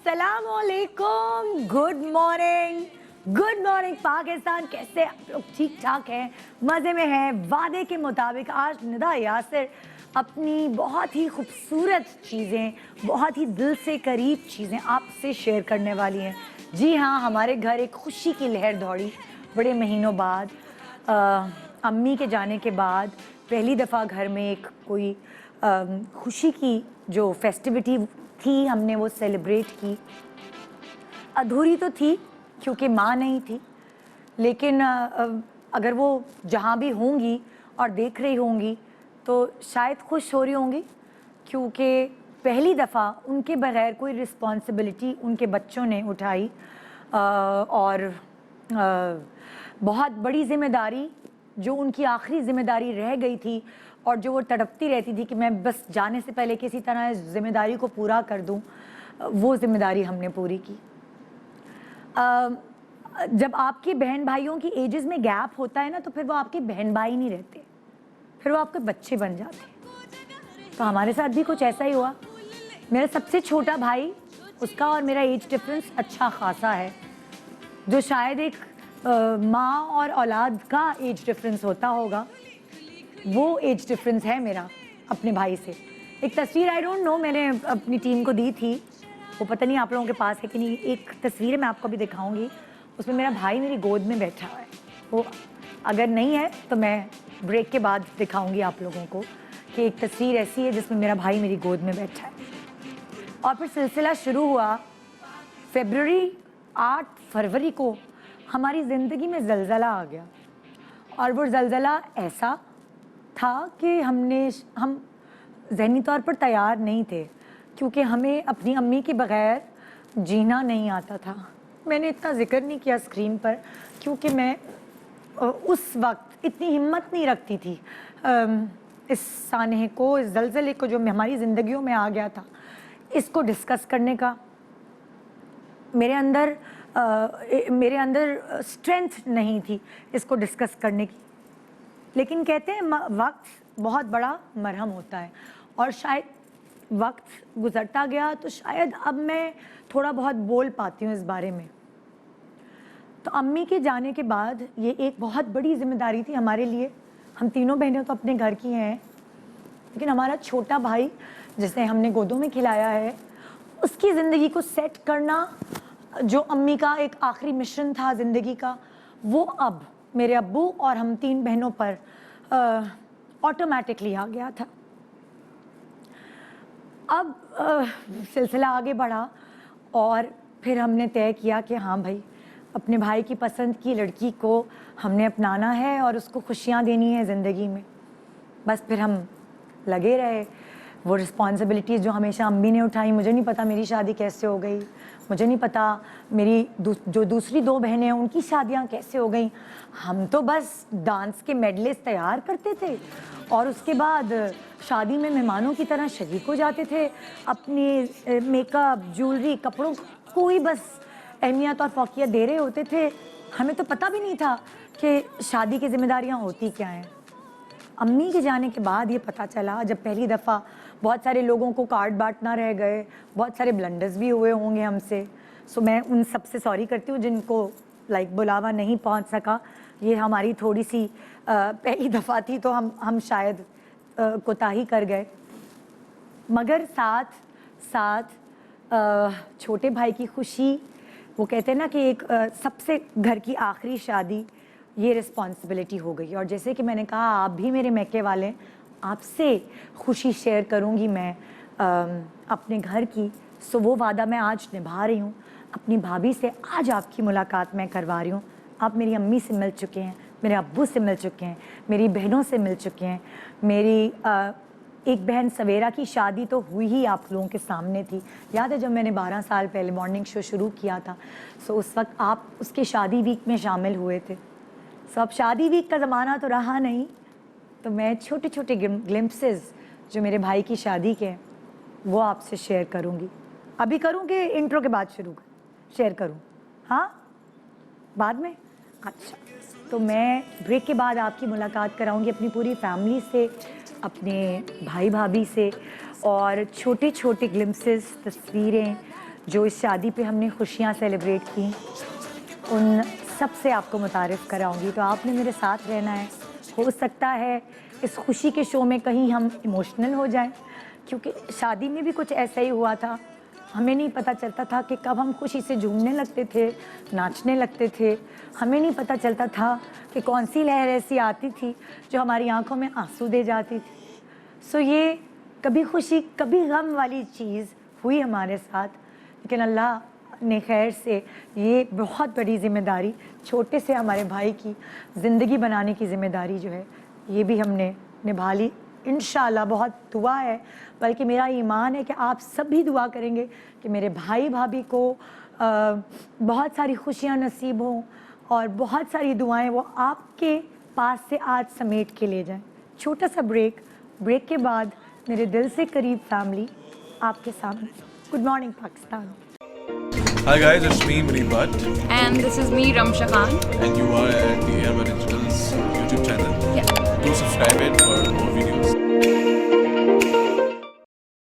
अस्सलामुअलैकुम, good morning Pakistan. कैसे आप लोग? ठीक ठाक हैं, मज़े में हैं। वादे के मुताबिक आज निदा यासिर अपनी बहुत ही खूबसूरत चीज़ें, बहुत ही दिल से करीब चीज़ें आपसे शेयर करने वाली हैं। जी हाँ, हमारे घर एक खुशी की लहर दौड़ी बड़े महीनों बाद। अम्मी के जाने के बाद पहली दफ़ा घर में एक कोई खुशी की जो फेस्टिविटी थी, हमने वो सेलिब्रेट की। अधूरी तो थी क्योंकि माँ नहीं थी, लेकिन अगर वो जहाँ भी होंगी और देख रही होंगी तो शायद खुश हो रही होंगी, क्योंकि पहली दफ़ा उनके बगैर कोई रिस्पॉन्सिबिलिटी उनके बच्चों ने उठाई और बहुत बड़ी ज़िम्मेदारी, जो उनकी आखिरी ज़िम्मेदारी रह गई थी और जो वो तड़पती रहती थी कि मैं बस जाने से पहले किसी तरह इस ज़िम्मेदारी को पूरा कर दूं, वो ज़िम्मेदारी हमने पूरी की। जब आपके बहन भाइयों की एजेस में गैप होता है ना, तो फिर वो आपके बहन भाई नहीं रहते, फिर वो आपके बच्चे बन जाते हैं। तो हमारे साथ भी कुछ ऐसा ही हुआ। मेरा सबसे छोटा भाई, उसका और मेरा एज डिफरेंस अच्छा खासा है, जो शायद एक माँ और औलाद का एज डिफरेंस होता होगा, वो एज डिफरेंस है मेरा अपने भाई से। एक तस्वीर आई डोंट नो मैंने अपनी टीम को दी थी, वो पता नहीं आप लोगों के पास है कि नहीं। एक तस्वीर मैं आपको भी दिखाऊंगी, उसमें मेरा भाई मेरी गोद में बैठा हुआ है। वो अगर नहीं है तो मैं ब्रेक के बाद दिखाऊंगी आप लोगों को कि एक तस्वीर ऐसी है जिसमें मेरा भाई मेरी गोद में बैठा है। और फिर सिलसिला शुरू हुआ। 8 फरवरी को हमारी ज़िंदगी में ज़लज़ला आ गया, और वो ज़लज़ला ऐसा था कि हम ज़हनी तौर पर तैयार नहीं थे, क्योंकि हमें अपनी अम्मी के बग़ैर जीना नहीं आता था। मैंने इतना ज़िक्र नहीं किया स्क्रीन पर, क्योंकि मैं उस वक्त इतनी हिम्मत नहीं रखती थी इस सानहे को, इस ज़लज़ले को जो हमारी ज़िंदगियों में आ गया था, इसको डिस्कस करने का। मेरे अंदर स्ट्रेंथ नहीं थी इसको डिस्कस करने की। लेकिन कहते हैं वक्त बहुत बड़ा मरहम होता है, और शायद वक्त गुजरता गया तो शायद अब मैं थोड़ा बहुत बोल पाती हूँ इस बारे में। तो अम्मी के जाने के बाद ये एक बहुत बड़ी जिम्मेदारी थी हमारे लिए। हम तीनों बहनें तो अपने घर की हैं, लेकिन हमारा छोटा भाई जिसे हमने गोदों में खिलाया है, उसकी ज़िंदगी को सेट करना, जो अम्मी का एक आखिरी मिशन था ज़िंदगी का, वो अब मेरे अब्बू और हम 3 बहनों पर ऑटोमेटिकली आ गया था। अब सिलसिला आगे बढ़ा और फिर हमने तय किया कि हाँ भाई, अपने भाई की पसंद की लड़की को हमने अपनाना है और उसको खुशियाँ देनी है ज़िंदगी में। बस फिर हम लगे रहे। वो रिस्पॉन्सिबिलिटीज़ जो हमेशा अम्मी ने उठाई, मुझे नहीं पता मेरी शादी कैसे हो गई, मुझे नहीं पता मेरी जो दूसरी 2 बहनें हैं उनकी शादियां कैसे हो गई। हम तो बस डांस के मेडलेस तैयार करते थे और उसके बाद शादी में मेहमानों की तरह शरीक हो जाते थे। अपनी मेकअप, ज्वेलरी, कपड़ों को ही बस अहमियत और फौकियत दे रहे होते थे। हमें तो पता भी नहीं था कि शादी की जिम्मेदारियाँ होती क्या हैं। अम्मी के जाने के बाद ये पता चला, जब पहली दफ़ा बहुत सारे लोगों को कार्ड बांटना रह गए, बहुत सारे ब्लंडर्स भी हुए होंगे हमसे। सो मैं उन सब से सॉरी करती हूँ जिनको बुलावा नहीं पहुँच सका। ये हमारी थोड़ी सी पहली दफ़ा थी, तो हम शायद कोताही कर गए। मगर साथ साथ छोटे भाई की खुशी, वो कहते हैं ना कि एक सबसे घर की आखिरी शादी, ये रिस्पॉन्सिबिलिटी हो गई। और जैसे कि मैंने कहा, आप भी मेरे मैके वाले, आपसे खुशी शेयर करूंगी मैं अपने घर की। सो वो वादा मैं आज निभा रही हूँ अपनी भाभी से। आज आपकी मुलाकात मैं करवा रही हूँ। आप मेरी अम्मी से मिल चुके हैं, मेरे अब्बू से मिल चुके हैं, मेरी बहनों से मिल चुके हैं। मेरी एक बहन सवेरा की शादी तो हुई ही आप लोगों के सामने थी। याद है जब मैंने 12 साल पहले मॉर्निंग शो शुरू किया था, सो उस वक्त आप उसके शादी वीक में शामिल हुए थे। सो अब शादी वीक का ज़माना तो रहा नहीं, तो मैं छोटे छोटे ग्लिम्पसेस जो मेरे भाई की शादी के, वो आपसे शेयर करूँगी। अभी करूँ कि इंट्रो के बाद शेयर करूँ? हाँ, बाद में? अच्छा, तो मैं ब्रेक के बाद आपकी मुलाकात कराऊंगी अपनी पूरी फैमिली से, अपने भाई भाभी से, और छोटे छोटे ग्लिम्पसेस, तस्वीरें जो इस शादी पे हमने खुशियाँ सेलिब्रेट की, उन सब से आपको मुतारिफ़ कराऊंगी। तो आपने मेरे साथ रहना है। हो सकता है इस खुशी के शो में कहीं हम इमोशनल हो जाएं, क्योंकि शादी में भी कुछ ऐसा ही हुआ था। हमें नहीं पता चलता था कि कब हम खुशी से झूमने लगते थे, नाचने लगते थे। हमें नहीं पता चलता था कि कौन सी लहर ऐसी आती थी जो हमारी आंखों में आंसू दे जाती थी। सो ये कभी खुशी कभी गम वाली चीज़ हुई हमारे साथ, लेकिन अल्लाह ने खैर से ये बहुत बड़ी ज़िम्मेदारी, छोटे से हमारे भाई की ज़िंदगी बनाने की ज़िम्मेदारी जो है, ये भी हमने निभा ली। इंशाअल्लाह बहुत दुआ है, बल्कि मेरा ईमान है कि आप सब भी दुआ करेंगे कि मेरे भाई भाभी को बहुत सारी खुशियाँ नसीब हों और बहुत सारी दुआएं वो आपके पास से आज समेट के ले जाएं। छोटा सा ब्रेक के बाद मेरे दिल से करीब फैमिली आपके सामने। Good morning Pakistan. Hi guys, it's me Munib Bhatt, And this is me, Ramsha Khan. and you are at the Airba Digital's YouTube channel. Yeah. Do subscribe it for more videos.